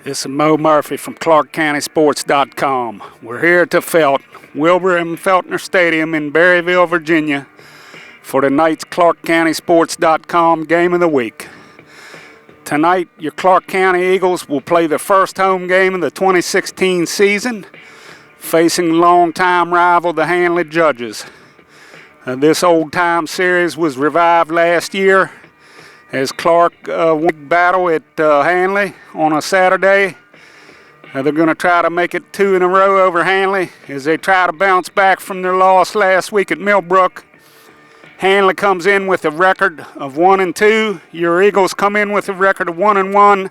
This is Moe Murphy from ClarkeCountySports.com. We're here to Wilbur M. Feltner Stadium in Berryville, Virginia, for tonight's ClarkeCountySports.com Game of the Week. Tonight, your Clarke County Eagles will play their first home game of the 2016 season, facing longtime rival, the Handley Judges. This old-time series was revived last year as Clarke won a battle at Handley on a Saturday. They're going to try to make it 2 in a row over Handley as they try to bounce back from their loss last week at Millbrook. Handley comes in with a record of 1-2. Your Eagles come in with a record of 1-1.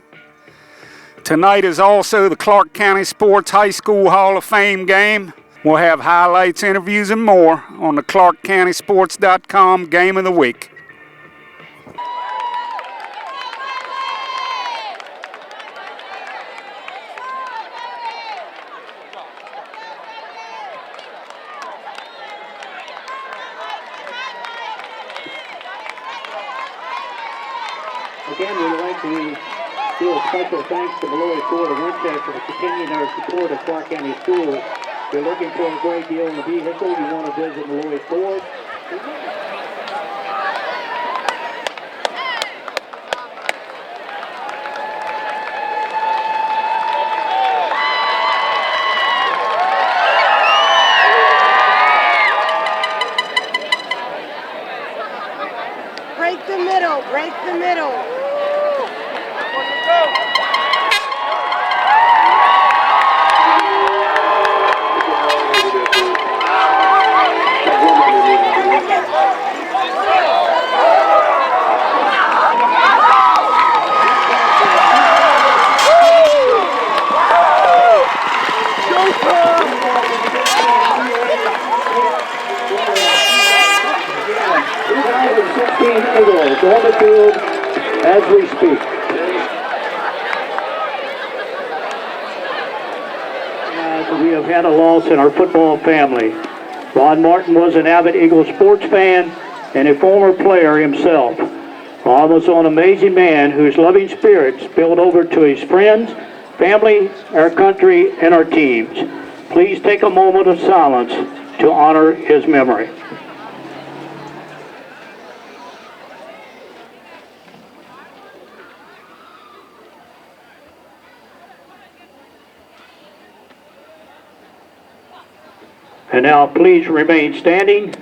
Tonight is also the Clarke County Sports High School Hall of Fame game. We'll have highlights, interviews, and more on the ClarkeCountySports.com Game of the Week. Again, we would like to do a special thanks to Malloy Ford of Winchester for continuing their support of Clarke County Schools. If you're looking for a great deal in the vehicle, you want to visit Malloy Ford. Break the middle, break the middle. Eagles on the field as we speak. We have had a loss in our football family. Ron Martin was an avid Eagles sports fan and a former player himself. Ron was an amazing man whose loving spirit spilled over to his friends, family, our country, and our teams. Please take a moment of silence to honor his memory. And now please remain standing.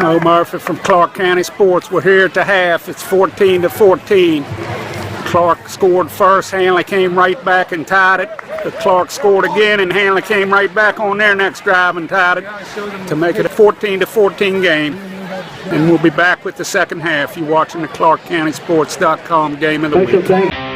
Moe Murphy from Clarke County Sports. We're here at the half. It's 14-14. Clarke scored first. Handley came right back and tied it. Clarke scored again, and Handley came right back on their next drive and tied it to make it a 14-14 game. And we'll be back with the second half. You're watching the ClarkeCountySports.com Game of the Week.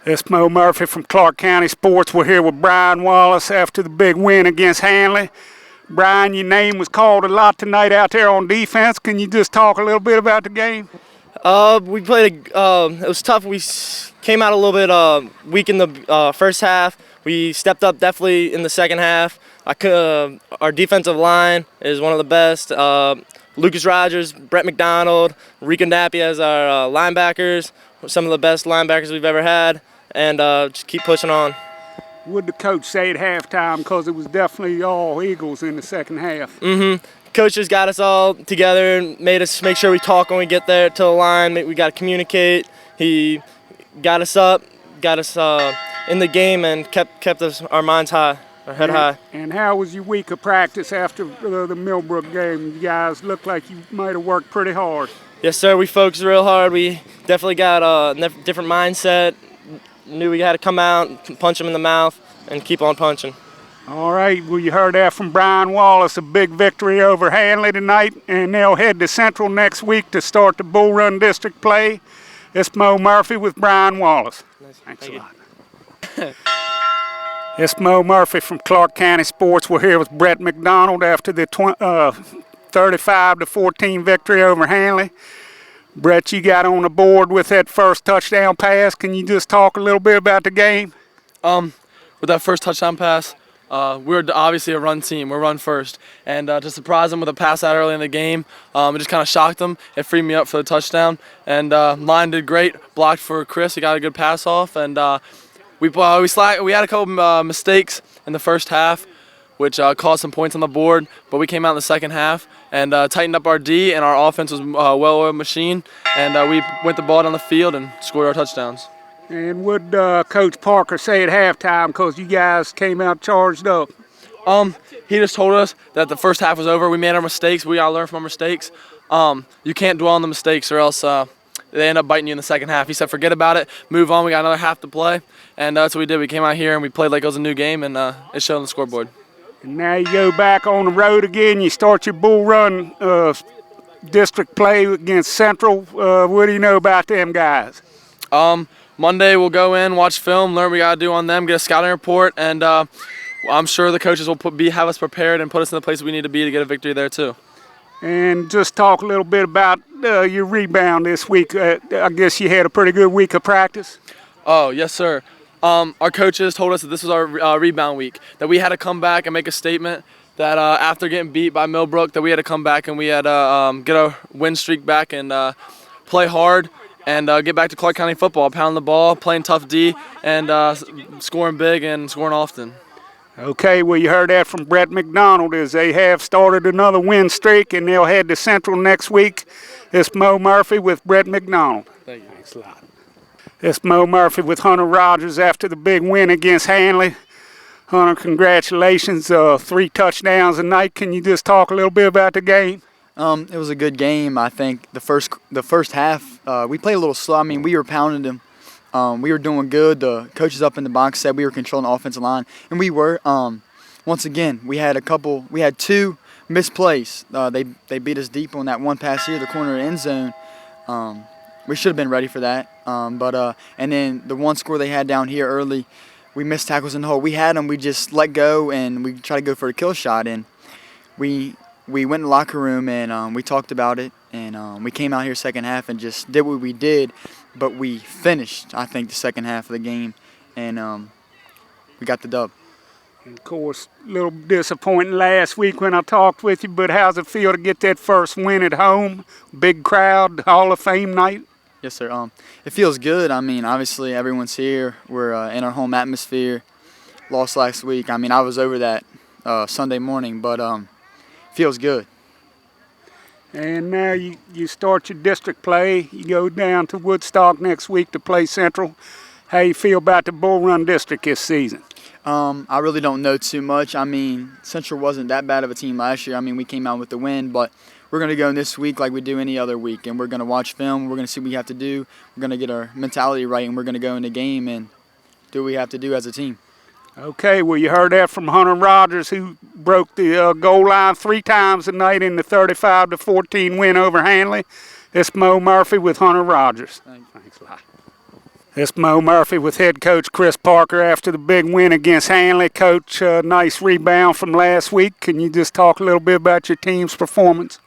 It's Moe Murphy from Clarke County Sports. We're here with Bryan Wallace after the big win against Handley. Bryan, your name was called a lot tonight out there on defense. Can you just talk a little bit about the game? We played. It was tough. We came out a little bit weak in the first half. We stepped up definitely in the second half. Our defensive line is one of the best. Lucas Rogers, Brett McDonald, Rico Nappi as our linebackers. Some of the best linebackers we've ever had. And just keep pushing on. What did the coach say at halftime? Because it was definitely all Eagles in the second half. Coach just got us all together and made us make sure we talk when we get there to the line. We got to communicate. He got us up, got us in the game, and kept our minds high, our head high. And how was your week of practice after the Millbrook game? You guys looked like you might have worked pretty hard. Yes, sir. We focused real hard. We definitely got a different mindset. Knew we had to come out, punch them in the mouth, and keep on punching. All right, well, you heard that from Bryan Wallace, a big victory over Handley tonight, and they'll head to Central next week to start the Bull Run District play. It's Moe Murphy with Bryan Wallace. Nice. Thanks a lot. It's Moe Murphy from Clarke County Sports. We're here with Brett McDonald after the 35-14 victory over Handley. Brett, you got on the board with that first touchdown pass. Can you just talk a little bit about the game? With that first touchdown pass, we're obviously a run team. We're run first. And to surprise them with a pass out early in the game, it just kind of shocked them. It freed me up for the touchdown. And line did great. Blocked for Chris. He got a good pass off. And we had a couple mistakes in the first half, which caused some points on the board. But we came out in the second half and tightened up our D, and our offense was a well-oiled machine. And we went the ball down the field and scored our touchdowns. And what did Coach Parker say at halftime, because you guys came out charged up? He just told us that the first half was over. We made our mistakes. We got to learn from our mistakes. You can't dwell on the mistakes or else they end up biting you in the second half. He said, forget about it, move on. We got another half to play. And that's what we did. We came out here and we played like it was a new game, and it showed on the scoreboard. And now you go back on the road again. You start your Bull Run district play against Central. What do you know about them guys? Monday we'll go in, watch film, learn what we got to do on them, get a scouting report, and I'm sure the coaches will have us prepared and put us in the place we need to be to get a victory there too. And just talk a little bit about your rebound this week. I guess you had a pretty good week of practice. Oh, yes, sir. Our coaches told us that this was our rebound week, that we had to come back and make a statement that after getting beat by Millbrook, that we had to come back and we had to get our win streak back and play hard and get back to Clarke County football, pound the ball, playing tough D, and scoring big and scoring often. Okay, well, you heard that from Brett McDonald as they have started another win streak, and they'll head to Central next week. It's Moe Murphy with Brett McDonald. Thank you. Thanks a lot. It's Moe Murphy with Hunter Rogers after the big win against Handley. Hunter, congratulations. 3 touchdowns tonight. Can you just talk a little bit about the game? It was a good game. I think the first half we played a little slow. I mean, we were pounding them. We were doing good. The coaches up in the box said we were controlling the offensive line, and we were. Once again, we had 2 missed plays. They beat us deep on that one pass here, the corner of the end zone. We should have been ready for that. And then the one score they had down here early, we missed tackles in the hole. We had them. We just let go and we tried to go for a kill shot, and we went in the locker room and we talked about it, and we came out here second half and just did what we did, but we finished, I think, the second half of the game, and we got the dub. And of course, a little disappointing last week when I talked with you, but how's it feel to get that first win at home? Big crowd, Hall of Fame night? Yes, sir. It feels good. I mean, obviously everyone's here. We're in our home atmosphere. Lost last week. I mean, I was over that Sunday morning, but feels good. And now you start your district play. You go down to Woodstock next week to play Central. How you feel about the Bull Run District this season? I really don't know too much. I mean, Central wasn't that bad of a team last year. I mean, we came out with the win, but we're going to go this week like we do any other week, and we're going to watch film. We're going to see what we have to do. We're going to get our mentality right, and we're going to go in the game and do what we have to do as a team. Okay, well, you heard that from Hunter Rogers, who broke the goal line 3 times tonight in the 35-14 win over Handley. It's Moe Murphy with Hunter Rogers. Thanks. Thanks a lot. This Moe Murphy with head coach Chris Parker after the big win against Handley. Coach, nice rebound from last week. Can you just talk a little bit about your team's performance?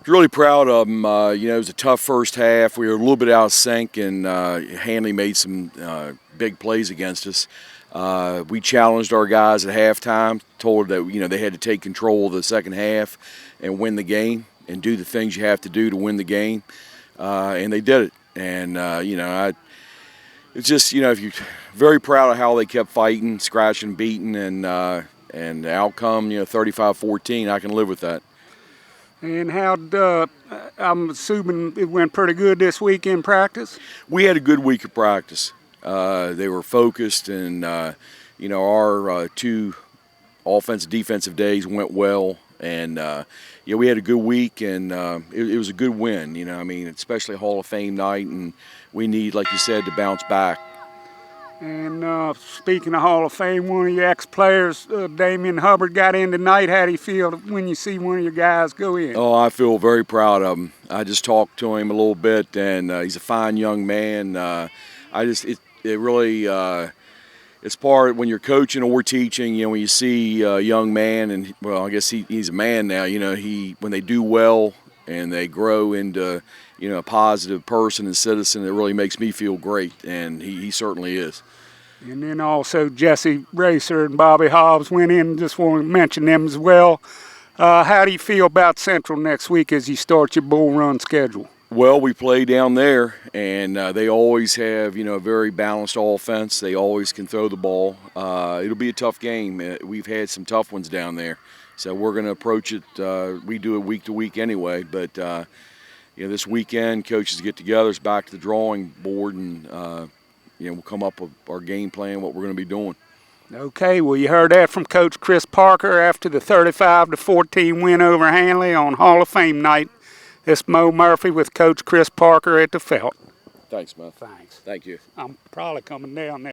Really proud of them. It was a tough first half. We were a little bit out of sync, and Handley made some big plays against us. We challenged our guys at halftime, told that they had to take control of the second half and win the game and do the things you have to do to win the game, and they did it. And it's just if you're very proud of how they kept fighting, scratching, beating, and the outcome 35-14. I can live with that. And I'm assuming it went pretty good this week in practice? We had a good week of practice. They were focused, and our two offensive defensive days went well, and we had a good week, and it was a good win. Especially Hall of Fame night, and we need, like you said, to bounce back. And speaking of Hall of Fame, one of your ex-players, Damian Hubbard, got in tonight. How do you feel when you see one of your guys go in? Oh, I feel very proud of him. I just talked to him a little bit, and he's a fine young man. It's part when you're coaching or teaching. When you see a young man, and I guess he's a man now. When they do well and they grow into a positive person and citizen, it really makes me feel great, and he certainly is. And then also Jesse Racer and Bobby Hobbs went in. Just want to mention them as well. How do you feel about Central next week as you start your bull run schedule? Well, we play down there, and they always have a very balanced offense. They always can throw the ball. It'll be a tough game. We've had some tough ones down there, so we're going to approach it. We do it week to week anyway, but this weekend coaches get together. It's back to the drawing board, and we'll come up with our game plan, what we're going to be doing. Okay, well, you heard that from Coach Chris Parker after the 35-14 win over Handley on Hall of Fame night. This Moe Murphy with Coach Chris Parker at the Felt. Thanks, man. Thanks. Thank you. I'm probably coming down there.